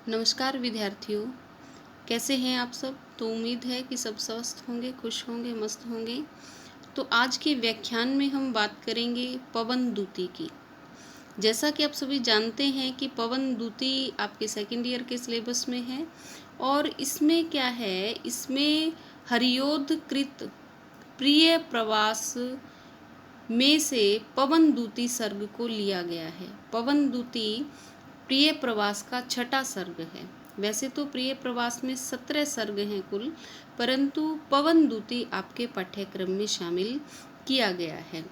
नमस्कार विद्यार्थियों, कैसे हैं आप सब। तो उम्मीद है कि सब स्वस्थ होंगे, खुश होंगे, मस्त होंगे। तो आज के व्याख्यान में हम बात करेंगे पवनदूती की। जैसा कि आप सभी जानते हैं कि पवनदूती आपके सेकेंड ईयर के सिलेबस में है और इसमें क्या है, इसमें हरियोधकृत प्रिय प्रवास में से पवनदूती सर्ग को लिया गया है। पवनदूती प्रिय प्रवास का छठा सर्ग है। वैसे तो प्रिय प्रवास में 17 सर्ग हैं कुल, परंतु पवनदूती आपके पाठ्यक्रम में शामिल किया गया है।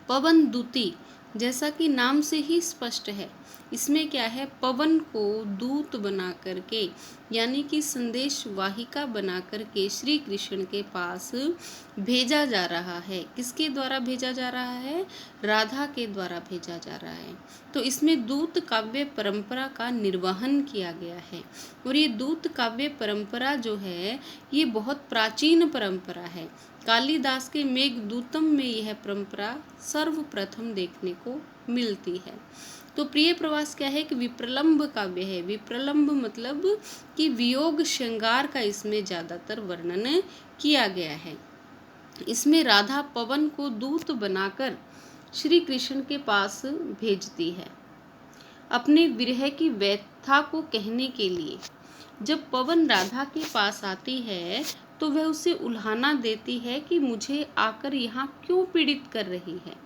पवनदूती जैसा कि नाम से ही स्पष्ट है, इसमें क्या है, पवन को दूत बना करके यानी कि संदेश वाहिका बना करके श्री कृष्ण के पास भेजा जा रहा है। किसके द्वारा भेजा जा रहा है? राधा के द्वारा भेजा जा रहा है। तो इसमें दूत काव्य परंपरा का निर्वहन किया गया है और ये दूत काव्य परंपरा जो है ये बहुत प्राचीन परंपरा है। कालिदास के मेघदूतम में यह परंपरा सर्वप्रथम देखने को मिलती है। तो प्रिय प्रवास क्या है कि विप्रलंब काव्य है। विप्रलंब मतलब कि वियोग श्रृंगार का इसमें ज्यादातर वर्णन किया गया है। इसमें राधा पवन को दूत बनाकर श्री कृष्ण के पास भेजती है अपने विरह की व्यथा को कहने के लिए। जब पवन राधा के पास आती है तो वह उसे उल्हाना देती है कि मुझे आकर यहाँ क्यों पीड़ित कर रही है।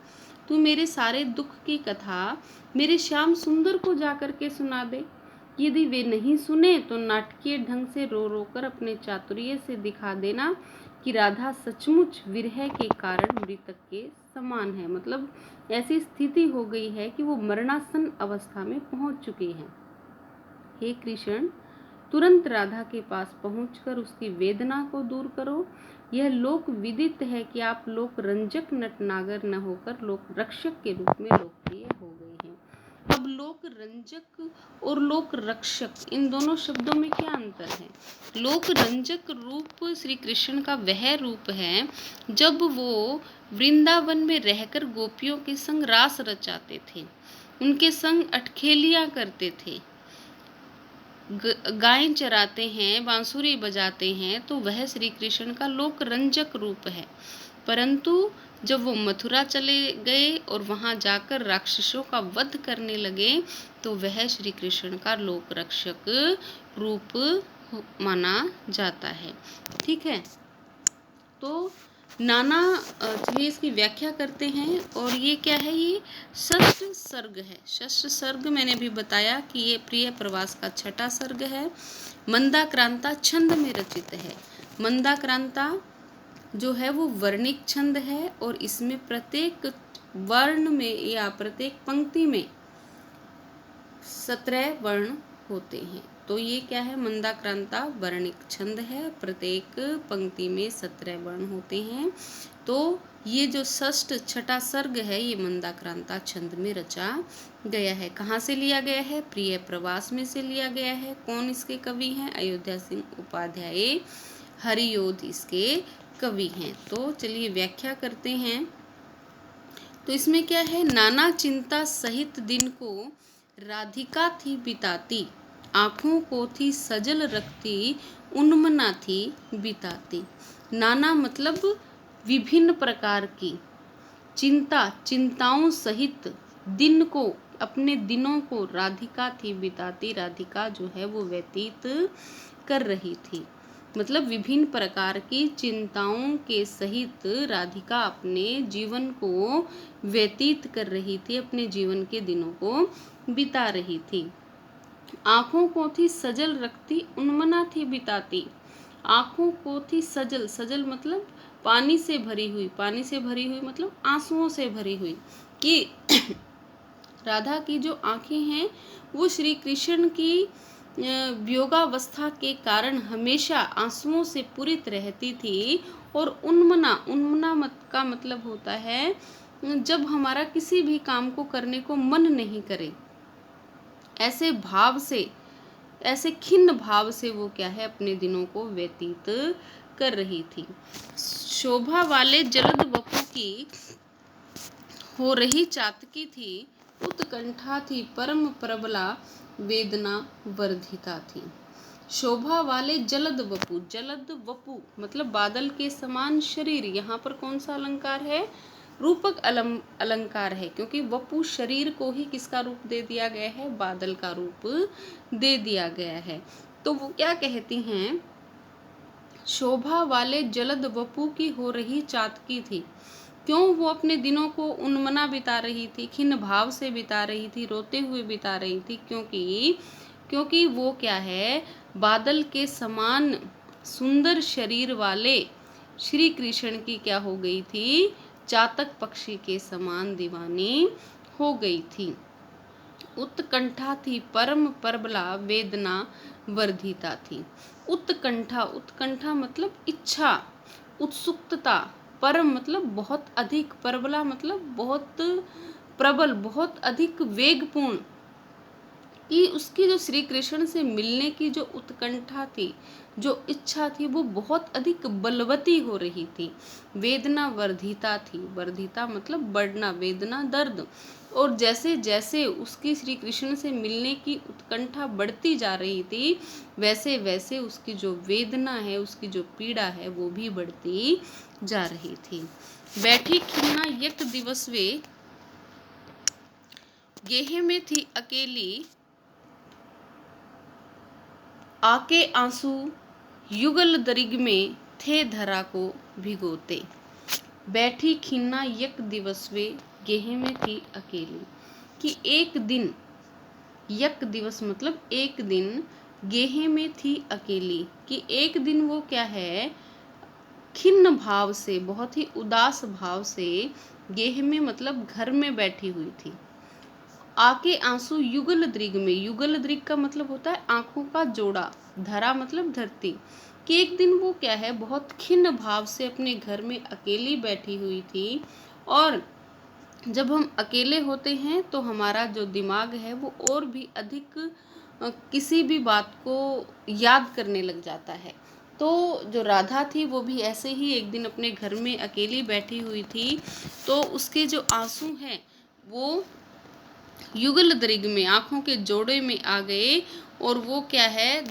तू मेरे सारे दुख की कथा मेरे श्याम सुंदर को जाकर के सुना दे। यदि वे नहीं सुने तो नाटकीय ढंग से रो रो कर अपने चातुर्य से दिखा देना कि राधा सचमुच विरह के कारण मृतक के समान है। मतलब ऐसी स्थिति हो गई है कि वो मरणासन अवस्था में पहुंच चुकी है। हे कृष्ण, तुरंत राधा के पास पहुंचकर उसकी वेदना को दूर करो। यह लोक विदित है कि आप लोक रंजक नटनागर न होकर लोक रक्षक के रूप में लोकप्रिय हो गए हैं। अब लोक रंजक और लोक रक्षक, इन दोनों शब्दों में क्या अंतर है? लोक रंजक रूप श्री कृष्ण का वह रूप है जब वो वृंदावन में रहकर गोपियों के संग रास रचाते थे, उनके संग अटखेलियां करते थे, गायें चराते हैं, बांसुरी बजाते हैं, तो वह श्री कृष्ण का लोक रंजक रूप है। परंतु जब वो मथुरा चले गए और वहां जाकर राक्षसों का वध करने लगे तो वह श्री कृष्ण का लोक रक्षक रूप माना जाता है। ठीक है, तो नाना चलिए इसकी व्याख्या करते हैं। और ये क्या है? ये षष्ठ सर्ग है। षष्ठ सर्ग मैंने भी बताया कि ये प्रिय प्रवास का छठा सर्ग है। मंदाक्रांता छंद में रचित है। मंदाक्रांता जो है वो वर्णिक छंद है और इसमें प्रत्येक वर्ण में या प्रत्येक पंक्ति में 17 वर्ण होते हैं। तो ये क्या है? मंदाक्रांता वर्णिक छंद है, प्रत्येक पंक्ति में 17 वर्ण होते हैं। तो ये जो षष्ठ छठा सर्ग है ये मंदाक्रांता छंद में रचा गया है। कहाँ से लिया गया है? प्रिय प्रवास में से लिया गया है। कौन इसके कवि हैं? अयोध्या सिंह उपाध्याय हरियोध इसके कवि हैं। तो चलिए व्याख्या करते हैं। तो इसमें क्या है? नाना चिंता सहित दिन को राधिका थी बिताती, आँखों को थी सजल रखती, उन्मना थी बिताती। नाना मतलब विभिन्न प्रकार की, चिंता चिंताओं सहित दिन को, अपने दिनों को राधिका थी बिताती, राधिका जो है वो व्यतीत कर रही थी। मतलब विभिन्न प्रकार की चिंताओं के सहित राधिका अपने जीवन को व्यतीत कर रही थी, अपने जीवन के दिनों को बिता रही थी। आँखों को थी सजल रखती, उन्मना थी बिताती। आँखों को थी सजल, सजल मतलब पानी से भरी हुई, पानी से भरी हुई मतलब आंसुओं से भरी हुई। कि राधा की जो आँखें हैं वो श्री कृष्ण की वियोगावस्था के कारण हमेशा आंसुओं से पूरित रहती थी। और उन्मना मत का मतलब होता है जब हमारा किसी भी काम को करने को मन नहीं करे, ऐसे भाव से, ऐसे खिन्न भाव से वो क्या है, अपने दिनों को व्यतीत कर रही थी। शोभा वाले जलद वपु की हो रही चातकी थी, उत्कंठा थी परम प्रबला, वेदना वर्धिता थी। शोभा वाले जलद वपु, जलद वपु मतलब बादल के समान शरीर। यहाँ पर कौन सा अलंकार है? रूपक अलंकार है, क्योंकि वपु शरीर को ही किसका रूप दे दिया गया है? बादल का रूप दे दिया गया है। तो वो क्या कहती हैं? शोभा वाले जलद वपु की हो रही चातकी थी। क्यों वो अपने दिनों को उन्मना बिता रही थी, खिन्न भाव से बिता रही थी, रोते हुए बिता रही थी? क्योंकि वो क्या है? बादल के समान सुंदर शरीर वाले श्री कृष्ण की क्या हो गई थी? चातक पक्षी के समान दीवानी हो गई थी। उत्कंठा थी परम प्रबला, वेदना वर्धिता थी। उत्कंठा, उत्कंठा मतलब इच्छा, उत्सुकता। परम मतलब बहुत अधिक, प्रबला मतलब बहुत प्रबल, बहुत अधिक वेगपूर्ण। कि उसकी जो श्री कृष्ण से मिलने की जो उत्कंठा थी, जो इच्छा थी, वो बहुत अधिक बलवती हो रही थी। वेदना वर्धिता थी, वर्धिता मतलब बढ़ना, वेदना दर्द। और जैसे जैसे उसकी श्री कृष्ण से मिलने की उत्कंठा बढ़ती जा रही थी, वैसे वैसे उसकी जो वेदना है, उसकी जो पीड़ा है, वो भी बढ़ती जा रही थी। बैठी खिन्ना एक दिवस वे, गेहे में थी अकेली, आके आंसू युगल दरिग में थे धरा को भिगोते। बैठी खिन्ना एक दिवस वे, गेहे में थी अकेली। कि एक दिन, एक दिवस मतलब एक दिन, गेहे में थी अकेली। कि एक दिन वो क्या है? खिन्न भाव से, बहुत ही उदास भाव से, गेह में मतलब घर में बैठी हुई थी। आके आंसू युगल दृग में, युगल दृग का मतलब होता है आंखों का जोड़ा, धरा मतलब धरती। कि एक दिन वो क्या है? बहुत खिन्न भाव से अपने घर में अकेली बैठी हुई थी। और जब हम अकेले होते हैं तो हमारा जो दिमाग है वो और भी अधिक किसी भी बात को याद करने लग जाता है। तो जो राधा थी वो भी ऐसे ही एक दिन अपने घर में अकेली बैठी हुई थी। तो उसके जो आंसू हैं वो युगल दृग में, आंखों के जोड़े में आ गए। और वो क्या है?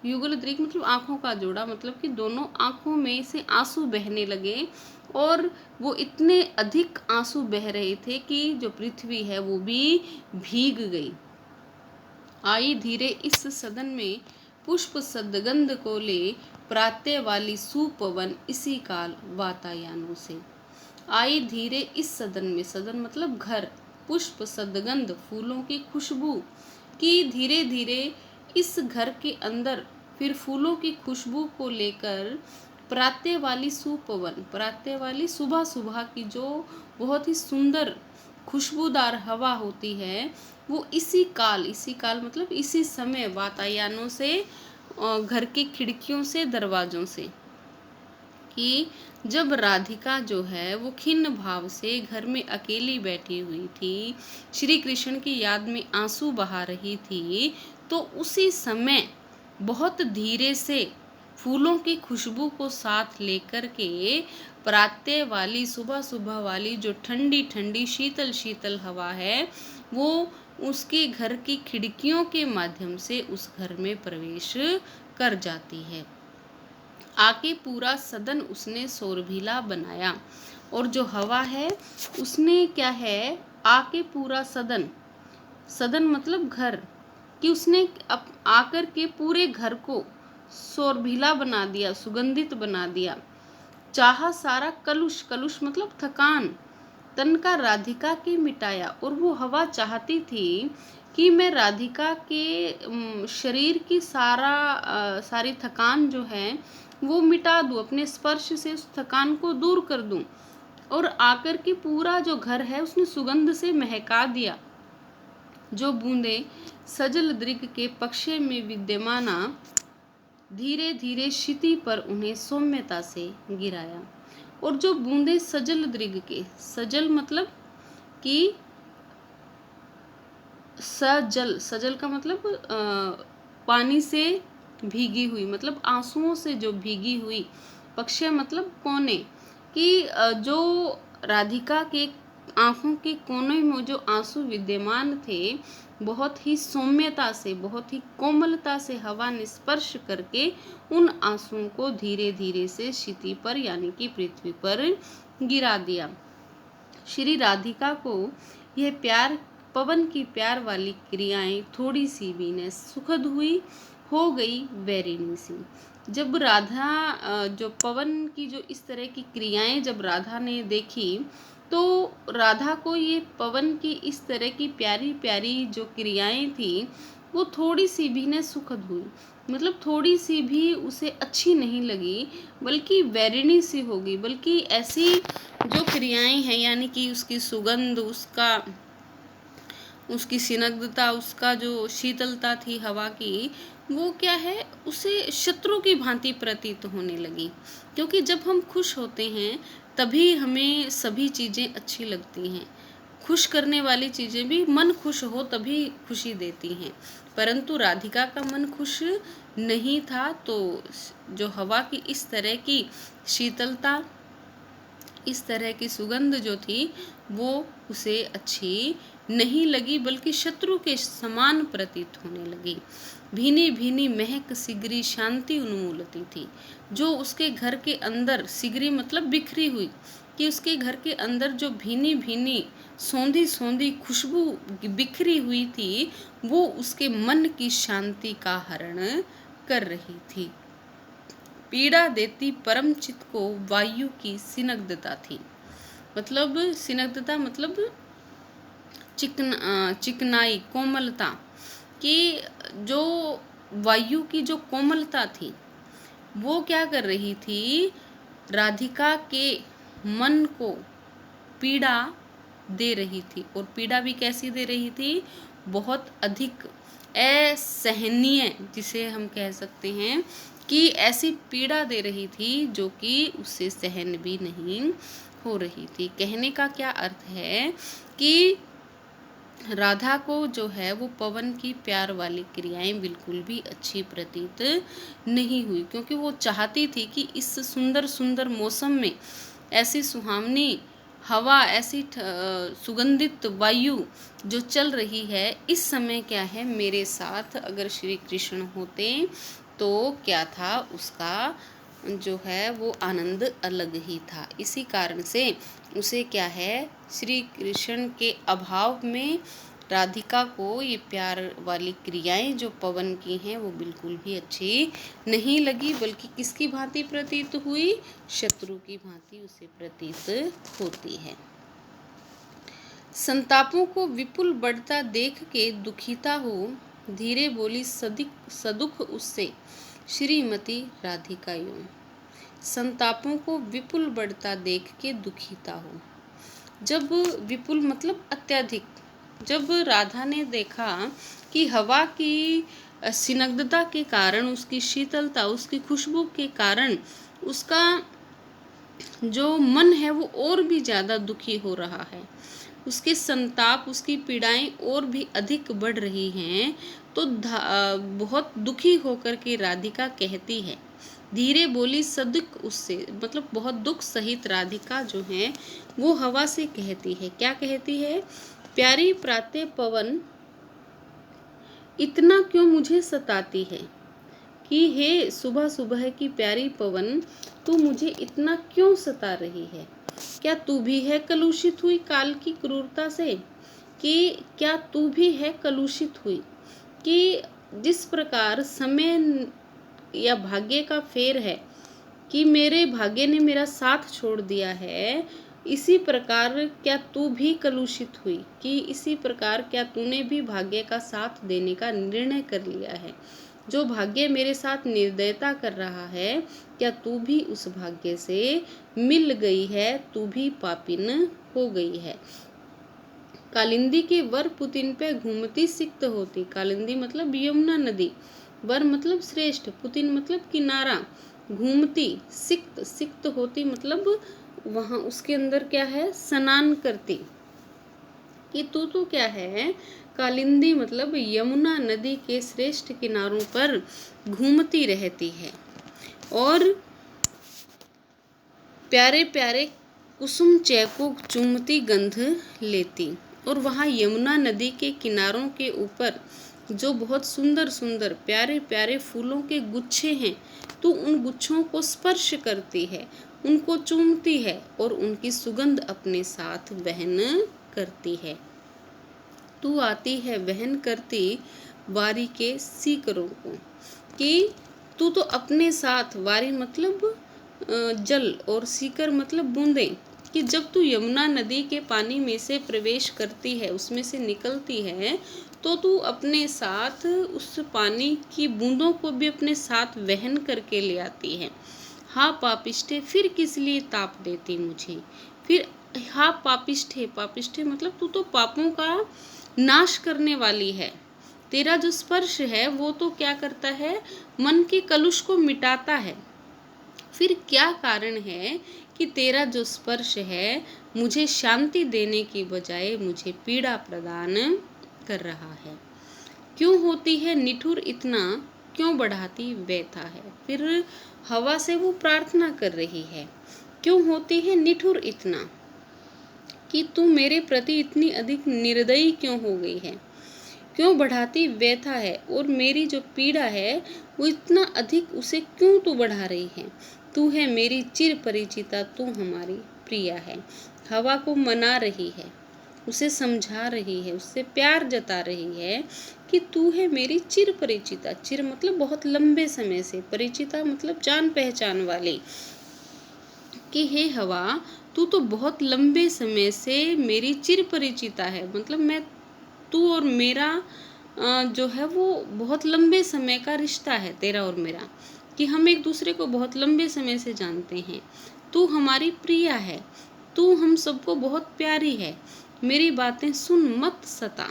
युगल दृग मतलब आंखों का जोड़ा, मतलब कि दोनों आंखों में से आंसू बहने लगे। और वो इतने अधिक आंसू बह रहे थे कि जो पृथ्वी है वो भी भीग गई। आई धीरे इस सदन में, पुष्प सदगंध को ले, प्रातः वाली सुपवन इसी काल वातायनों से। आई धीरे इस सदन में, सदन मतलब घर, पुष्प सदगंध फूलों की खुशबू। की धीरे धीरे इस घर के अंदर फिर फूलों की खुशबू को लेकर, प्रातः वाली सुपवन, प्रातः वाली सुबह सुबह की जो बहुत ही सुंदर खुशबूदार हवा होती है, वो इसी काल मतलब इसी समय वातायनों से, घर की खिड़कियों से, दरवाजों से। कि जब राधिका जो है वो खिन्न भाव से घर में अकेली बैठी हुई थी, श्री कृष्ण की याद में आंसू बहा रही थी, तो उसी समय बहुत धीरे से फूलों की खुशबू को साथ लेकर के, प्रातः वाली, सुबह सुबह वाली जो ठंडी ठंडी शीतल शीतल हवा है, वो उसके घर की खिड़कियों के माध्यम से उस घर में प्रवेश कर जाती है। आके पूरा सदन उसने शोरभीला बनाया। और जो हवा है उसने क्या है? आके पूरा सदन, सदन मतलब घर, कि उसने आकर के पूरे घर को शोरभीला बना दिया, सुगंधित बना दिया। चाहा सारा कलुष, कलुष मतलब थकान, तन का राधिका के मिटाया। और वो हवा चाहती थी कि मैं राधिका के शरीर की सारी थकान जो है वो मिटा दूं, अपने स्पर्श से उस थकान को दूर कर दूं। और आकर के पूरा जो घर है उसने सुगंध से महका दिया। जो बूंदे सजल दृग के पक्षे में विद्यमाना, धीरे धीरे क्षिति पर उन्हें सौम्यता से गिराया। और जो बूंदे सजल दृग के, सजल मतलब कि सजल, सजल का मतलब पानी से भीगी हुई, मतलब आंसुओं से जो भीगी हुई। पक्षे मतलब कोने, कि जो राधिका के आंखों के कोने में जो आंसू विद्यमान थे बहुत ही सौम्यता से, बहुत ही कोमलता से हवा ने स्पर्श करके उन आंसुओं को धीरे धीरे से क्षिति पर यानी कि पृथ्वी पर गिरा दिया। श्री राधिका को यह प्यार, पवन की प्यार वाली क्रियाएं थोड़ी सी भी न सुखद हुई, हो गई वैरिणी सी। जब राधा जो पवन की जो इस तरह की क्रियाएं जब राधा ने देखी, तो राधा को ये पवन की इस तरह की प्यारी प्यारी जो क्रियाएं थी वो थोड़ी सी भी न सुखद हुई, मतलब थोड़ी सी भी उसे अच्छी नहीं लगी, बल्कि वैरिणी सी हो गई। बल्कि ऐसी जो क्रियाएं हैं यानी कि उसकी सुगंध, उसकी स्निग्धता, उसका जो शीतलता थी हवा की, वो क्या है, उसे शत्रु की भांति प्रतीत होने लगी। क्योंकि जब हम खुश होते हैं तभी हमें सभी चीज़ें अच्छी लगती हैं। खुश करने वाली चीज़ें भी, मन खुश हो तभी खुशी देती हैं, परंतु राधिका का मन खुश नहीं था। तो जो हवा की इस तरह की शीतलता, इस तरह की सुगंध जो थी वो उसे अच्छी नहीं लगी, बल्कि शत्रु के समान प्रतीत होने लगी। भीनी भीनी महक सिगरी शांति उन्मूलती थी। जो उसके घर के अंदर, सिगरी मतलब बिखरी हुई, कि उसके घर के अंदर जो भीनी भीनी सौंधी सौंधी खुशबू बिखरी हुई थी, वो उसके मन की शांति का हरण कर रही थी। पीड़ा देती परम चित्त को वायु की स्निग्धता थी। मतलब स्निग्धता मतलब चिकनाई, कोमलता, कि जो वायु की जो कोमलता थी वो क्या कर रही थी, राधिका के मन को पीड़ा दे रही थी। और पीड़ा भी कैसी दे रही थी, बहुत अधिक असहनीय, जिसे हम कह सकते हैं कि ऐसी पीड़ा दे रही थी जो कि उससे सहन भी नहीं हो रही थी। कहने का क्या अर्थ है कि राधा को जो है वो पवन की प्यार वाली क्रियाएं बिल्कुल भी अच्छी प्रतीत नहीं हुई, क्योंकि वो चाहती थी कि इस सुंदर सुंदर मौसम में ऐसी सुहावनी हवा, ऐसी सुगंधित वायु जो चल रही है, इस समय क्या है, मेरे साथ अगर श्री कृष्ण होते तो क्या था, उसका जो है वो आनंद अलग ही था। इसी कारण से उसे क्या है, श्री कृष्ण के अभाव में राधिका को ये प्यार वाली क्रियाएं जो पवन की हैं वो बिल्कुल भी अच्छी नहीं लगी, बल्कि किसकी भांति प्रतीत हुई, शत्रु की भांति उसे प्रतीत होती है। संतापों को विपुल बढ़ता देख के दुखिता हो, धीरे बोली सदुख उससे श्रीमती राधिका यूं। संतापों को विपुल बढ़ता देख के दुखिता हो। जब विपुल मतलब अत्यधिक, जब राधा ने देखा कि हवा की स्निग्धता के कारण, उसकी शीतलता, उसकी खुशबू के कारण उसका जो मन है वो और भी ज़्यादा दुखी हो रहा है, उसके संताप, उसकी पीड़ाएं और भी अधिक बढ़ रही हैं, तो बहुत दुखी होकर के राधिका कहती है, धीरे बोली सदुख उससे, मतलब बहुत दुख सहित राधिका जो है वो हवा से कहती है। क्या कहती है, प्यारी प्रातः पवन इतना क्यों मुझे सताती है, कि हे सुबह सुबह की प्यारी पवन, तू मुझे इतना क्यों सता रही है। क्या तू भी है कलुषित हुई काल की क्रूरता से, कि क्या तू भी है कलुषित हुई, कि जिस प्रकार समय या भाग्य का फेर है, कि मेरे भाग्य ने मेरा साथ छोड़ दिया है, इसी प्रकार क्या तू भी कलुषित हुई, कि इसी प्रकार क्या तूने भी भाग्य का साथ देने का निर्णय कर लिया है। जो भाग्य मेरे साथ निर्दयता कर रहा है, क्या तू भी उस भाग्य से मिल गई है, तू भी पापिन हो गई है। कालिंदी के वर पुतिन पे घूमती सिक्त होती। कालिंदी मतलब यमुना नदी, वर मतलब श्रेष्ठ, पुतिन मतलब किनारा, घूमती, सिक्त, सिक्त होती मतलब वहाँ उसके अंदर क्या है, स्नान करती। कि तू तो क्या है, कालिंदी मतलब यमुना नदी के श्रेष्ठ किनारों पर घूमती रहती है और प्यारे प्यारे कुसुम चैको चूमती गंध लेती। और वहाँ यमुना नदी के किनारों के ऊपर जो बहुत सुंदर सुंदर प्यारे प्यारे फूलों के गुच्छे हैं, तू उन गुच्छों को स्पर्श करती है, उनको चूमती है और उनकी सुगंध अपने साथ वहन करती है। तू आती है वहन करती वारी के सीकरों को, कि तू तो अपने साथ, वारी मतलब जल और सीकर मतलब बूंदें, कि जब तू यमुना नदी के पानी में से प्रवेश करती है, उसमें से निकलती है, तो तू अपने साथ उस पानी की बूंदों को भी अपने साथ वहन करके ले आती है। हाँ पापिष्ठे, फिर किस लिए ताप देती मुझे, फिर हाँ पापिष्ठे, पापिष्ठे मतलब तू तो पापों का नाश करने वाली है। तेरा जो स्पर्श है वो तो क्या करता है, मन के कलुष को मिटाता है। फिर क्या कारण है कि तेरा जो स्पर्श है मुझे शांति देने की बजाय मुझे पीड़ा प्रदान कर रहा है। क्यों होती है निठुर इतना, क्यों बढ़ाती व्यथा है। फिर हवा से वो प्रार्थना कर रही है, क्यों होती है निठुर इतना, कि तू मेरे प्रति इतनी अधिक निर्दयी क्यों हो गई है, क्यों बढ़ाती व्यथा है, और मेरी जो पीड़ा है वो इतना अधिक, उसे क्यों तू बढ़ा रही है। तू है मेरी चिर परिचिता, तू हमारी प्रिया है। हवा को मना रही है, उसे समझा रही है, उससे प्यार जता रही है कि तू है मेरी चिर परिचिता। चिर मतलब बहुत लंबे समय से, परिचिता मतलब जान पहचान वाली, कि हे हवा तू तो बहुत लंबे समय से मेरी चिर परिचिता है। मतलब मैं, तू और मेरा जो है वो बहुत लंबे समय का रिश्ता है, तेरा और मेरा, कि हम एक दूसरे को बहुत लंबे समय से जानते हैं। तू हमारी प्रिया है, तू हम सबको बहुत प्यारी है। मेरी बातें सुन मत सता,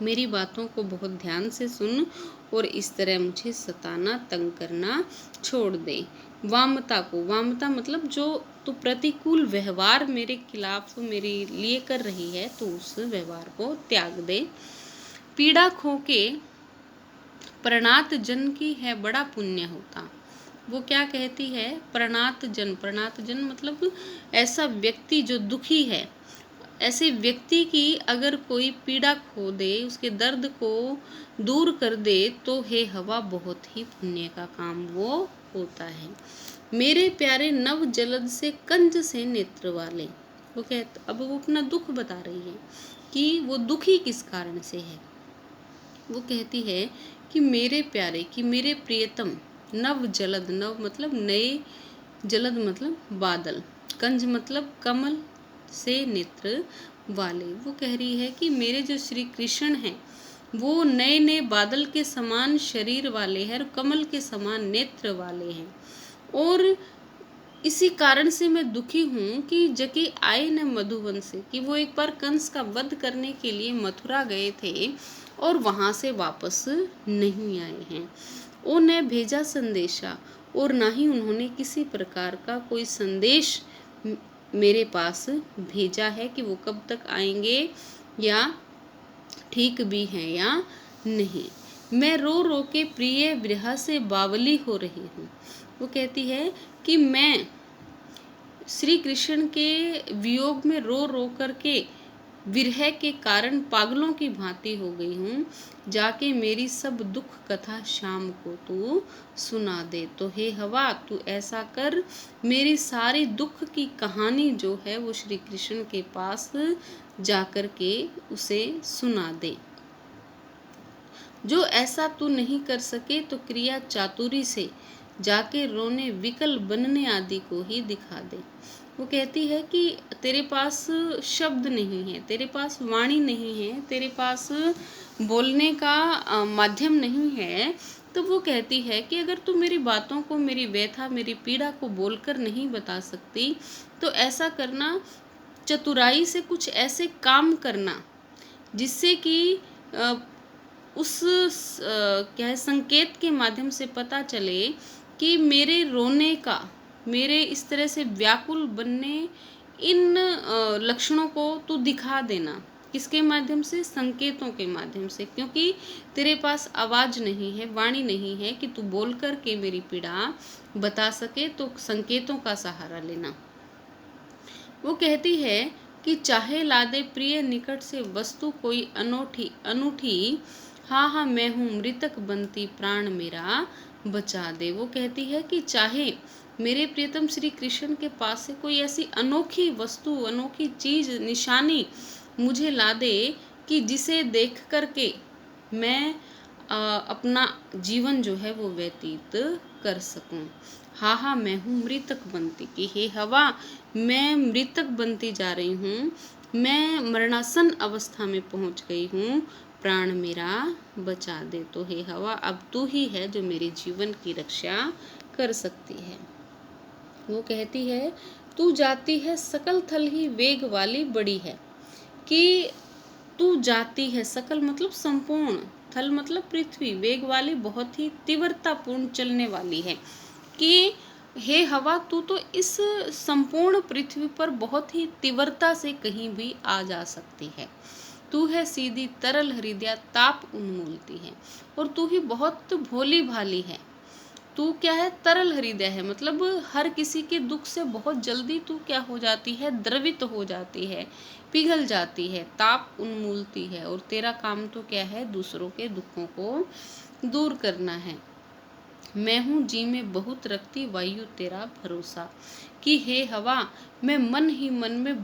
मेरी बातों को बहुत ध्यान से सुन और इस तरह मुझे सताना तंग करना छोड़ दे। वामता को, वामता मतलब जो तू प्रतिकूल व्यवहार मेरे खिलाफ मेरे लिए कर रही है, तो उस व्यवहार को त्याग दे। पीड़ा खो के प्रणात जन की है बड़ा पुण्य होता। वो क्या कहती है, प्रणात जन, प्रणात जन मतलब ऐसा व्यक्ति जो दुखी है, ऐसे व्यक्ति की अगर कोई पीड़ा खो दे, उसके दर्द को दूर कर दे, तो हे हवा बहुत ही पुण्य का काम वो होता है। मेरे प्यारे नव जलद से कंज से नेत्र वाले, वो कहते, अब वो अपना दुख बता रही है कि वो दुखी किस कारण से है। वो कहती है कि मेरे प्यारे, कि मेरे प्रियतम, नव जलद, नव मतलब नए, जलद मतलब बादल, कंज मतलब कमल से नेत्र वाले। वो कह रही है कि मेरे जो श्री कृष्ण हैं वो नए नए बादल के समान शरीर वाले हैं और कमल के समान नेत्र वाले हैं, और इसी कारण से मैं दुखी हूँ कि जके आए न मधुवन से, कि वो एक बार कंस का वध करने के लिए मथुरा गए थे और वहाँ से वापस नहीं आए हैं। ओ न भेजा संदेशा, और ना ही उन्होंने किसी प्रकार का कोई संदेश मेरे पास भेजा है कि वो कब तक आएंगे या ठीक भी हैं या नहीं। मैं रो रो के प्रिय विरह से बावली हो रही हूँ। वो कहती है कि मैं श्री कृष्ण के वियोग में रो रो करके विरह के कारण पागलों की भांति हो गई हूँ। जाके मेरी सब दुख कथा शाम को तू सुना दे। तो हे हवा तू ऐसा कर, मेरी सारी दुख की कहानी जो है वो श्री कृष्ण के पास जाकर के उसे सुना दे। जो ऐसा तू नहीं कर सके तो क्रिया चातुरी से जाके रोने विकल बनने आदि को ही दिखा दे। वो कहती है कि तेरे पास शब्द नहीं है, तेरे पास वाणी नहीं है, तेरे पास बोलने का माध्यम नहीं है, तो वो कहती है कि अगर तू मेरी बातों को, मेरी व्यथा, मेरी पीड़ा को बोलकर नहीं बता सकती, तो ऐसा करना, चतुराई से कुछ ऐसे काम करना जिससे कि उस क्या है, संकेत के माध्यम से पता चले कि मेरे रोने का, मेरे इस तरह से व्याकुल बनने, इन लक्षणों को तू दिखा देना। किसके माध्यम से, संकेतों के माध्यम से, क्योंकि तेरे पास आवाज़ नहीं है, वाणी नहीं है कि तू बोल कर के मेरी पीड़ा बता सके, तो संकेतों का सहारा लेना। वो कहती है कि चाहे ला दे प्रिय निकट से वस्तु कोई अनोठी अनूठी, हाँ हाँ मैं हूँ मृतक बनती प्राण मेरा बचा दे। वो कहती है कि चाहे मेरे प्रियतम श्री कृष्ण के पास से कोई ऐसी अनोखी वस्तु, अनोखी चीज, निशानी मुझे ला दे कि जिसे देख करके मैं अपना जीवन जो है वो व्यतीत कर सकूं। हाँ हाँ मैं हूँ मृतक बनती, कि हे हवा मैं मृतक बनती जा रही हूँ, मैं मरणासन अवस्था में पहुँच गई हूँ, प्राण मेरा बचा दे। तो हे हवा अब तू ही है जो मेरे जीवन की रक्षा कर सकती है। वो कहती है तू जाती है सकल थल ही वेग वाली बड़ी है, कि तू जाती है, सकल मतलब संपूर्ण, थल मतलब पृथ्वी, वेग वाली बहुत ही तीव्रतापूर्ण चलने वाली है, कि हे हवा तू तो इस संपूर्ण पृथ्वी पर बहुत ही तीव्रता से कहीं भी आ जा सकती है। तू है सीधी तरल हृदय ताप उन्मूलती है, और तू ही बहुत भोली भाली है। तू क्या है, तरल हृदय है, मतलब हर किसी के दुख से बहुत जल्दी तू क्या हो जाती है, द्रवित हो जाती है, पिघल जाती है, ताप उन्मूलती है। और तेरा काम तो क्या है, दूसरों के दुखों को दूर करना है। मैं हूँ जी में बहुत रखती वायु तेरा भरोसा, कि हे हवा मैं मन ही मन में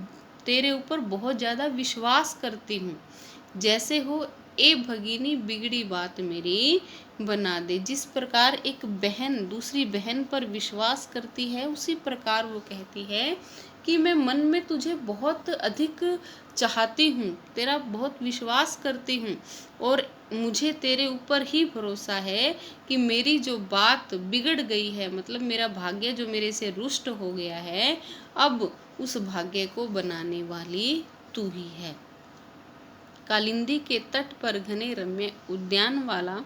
तेरे ऊपर बहुत ज़्यादा विश्वास करती हूँ। जैसे हो ए भगिनी बिगड़ी बात मेरी बना दे। जिस प्रकार एक बहन दूसरी बहन पर विश्वास करती है, उसी प्रकार वो कहती है कि मैं मन में तुझे बहुत अधिक चाहती हूँ, तेरा बहुत विश्वास करती हूँ, और मुझे तेरे ऊपर ही भरोसा है कि मेरी जो बात बिगड़ गई है, मतलब मेरा भाग्य जो मेरे से रुष्ट हो गया है, अब उस भाग्य को बनाने वाली तू ही है। कालिंदी के तट पर घने रम्य उद्यान वाला,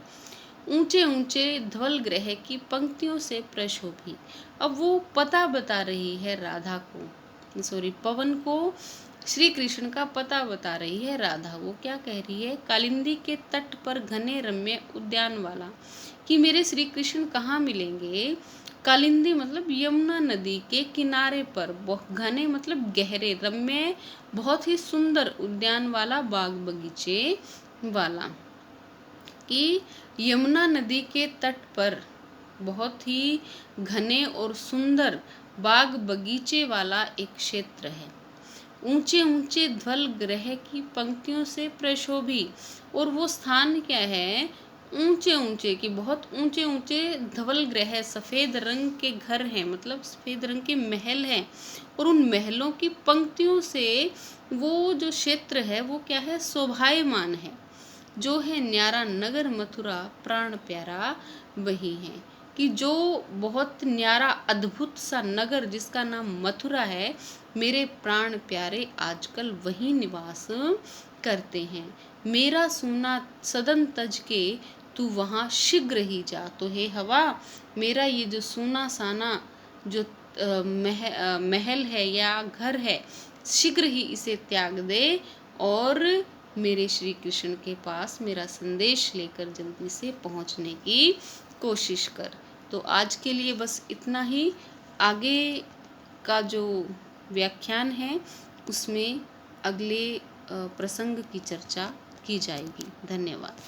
ऊंचे ऊंचे ध्वल ग्रह की पंक्तियों से प्रशोभी। अब वो पता बता रही है राधा को, सॉरी पवन को, श्री कृष्ण का पता बता रही है राधा। वो क्या कह रही है, कालिंदी के तट पर घने रम्य उद्यान वाला, कि मेरे श्री कृष्ण कहाँ मिलेंगे। कालिंदी मतलब यमुना नदी के किनारे पर, घने मतलब गहरे, रम्य बहुत ही सुंदर, उद्यान वाला बाग बगीचे वाला, कि यमुना नदी के तट पर बहुत ही घने और सुंदर बाग बगीचे वाला एक क्षेत्र है। ऊंचे ऊंचे ध्वल ग्रह की पंक्तियों से प्रशोभी, और वो स्थान क्या है, ऊंचे ऊंचे, की बहुत ऊंचे ऊंचे धवल ग्रह, सफेद रंग के घर हैं, मतलब सफेद रंग के महल हैं, और उन महलों की पंक्तियों से वो जो क्षेत्र है वो क्या है, शोभायमान है। जो है न्यारा नगर मथुरा प्राण प्यारा वही है, कि जो बहुत न्यारा अद्भुत सा नगर जिसका नाम मथुरा है, मेरे प्राण प्यारे आजकल वही निवास करते हैं। मेरा सूना सदन तज के तू वहाँ शीघ्र ही जा। तो हे हवा मेरा ये जो सूना साना जो महल है या घर है, शीघ्र ही इसे त्याग दे और मेरे श्री कृष्ण के पास मेरा संदेश लेकर जल्दी से पहुंचने की कोशिश कर। तो आज के लिए बस इतना ही। आगे का जो व्याख्यान है उसमें अगले प्रसंग की चर्चा की जाएगी। धन्यवाद।